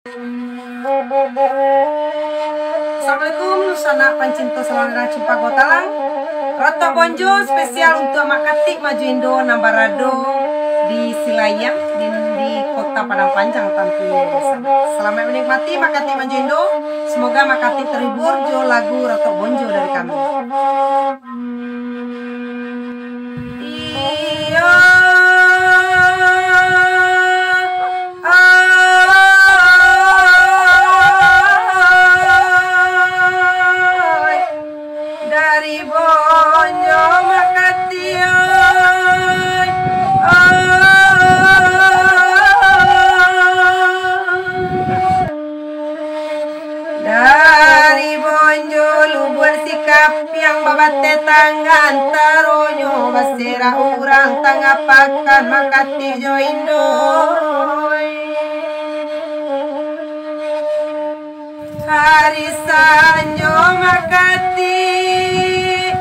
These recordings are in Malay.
Assalamualaikum sanak pancinta saudara Cipago Talang. Roto Bonjo spesial untuk Mak Katik Maju Indo Nambarado di Silayang di Kota Padang Panjang tentunya. Selamat menikmati Mak Katik Maju Indo. Semoga Mak Katik terhibur jo lagu Roto Bonjo dari kami. Dari Bonjo Mak Katik dari Bonjo lu bersikap yang babate tangan taronyo basera urang tangapakan Mak Katik jo Indo hari sanjo Mak Katik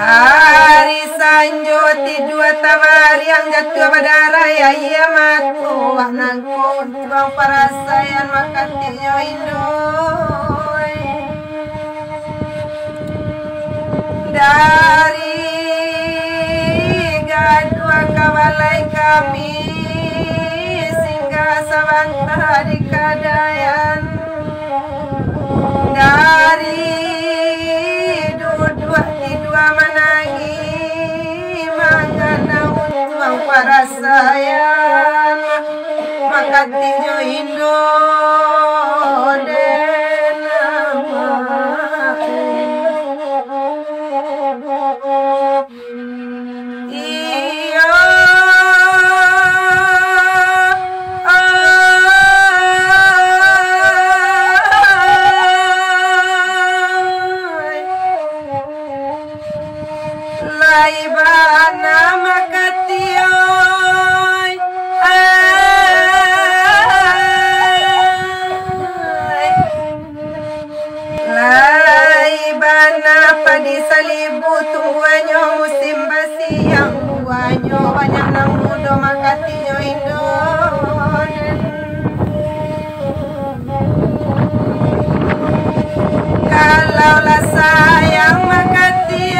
hari sanjo ti dua tawar yang jatuh badara ya iya matu nangkut bang parasayan Mak Katik jo Indo dari gadua kabalai kami singgah sabanta di Kadayan dari dua menangi mangana utuang parasayan Mak Katik jo Indo laibana Mak Katik laibana padi salibu tungguanyo musim basiang buanyo banyak nang mudo Mak Katik jo Indo kalau lah sayang Mak Katik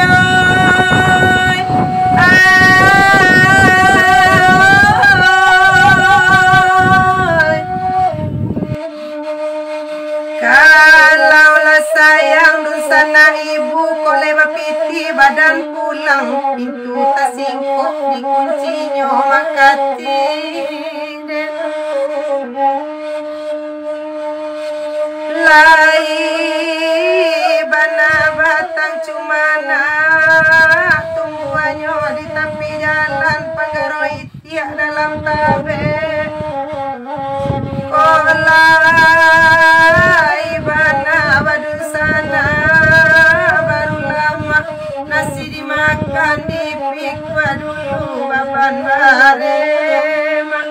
kalaulah sayang dusana ibu kolai mapiti badan pulang pintu tasingkok dikuncinya Mak Katik laibana batang cumana tumbuhannya di tepi jalan panggaro itiak dalam tabe laibana badusana baru lama nasi dimakan dipikwa dulu bapan barema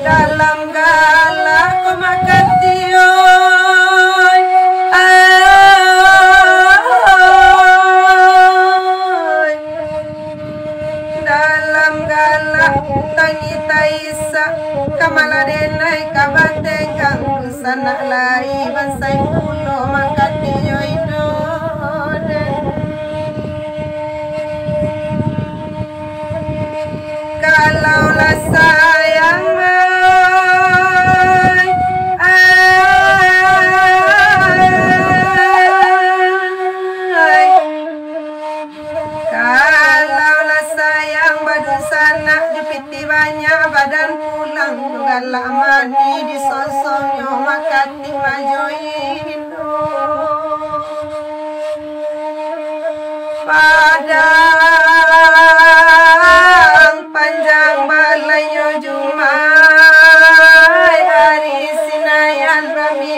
dalam galak Mak Katik dalam galak tangi taisa kamala denai kabatenggang sana lai bansai pulo Mak Katik jo Indo kalaulah sayang kalaulah sayang badusana dipiti banyak badan pulang galak mani disosongnya Mak Katik Maju Indo padang panjang balainya kami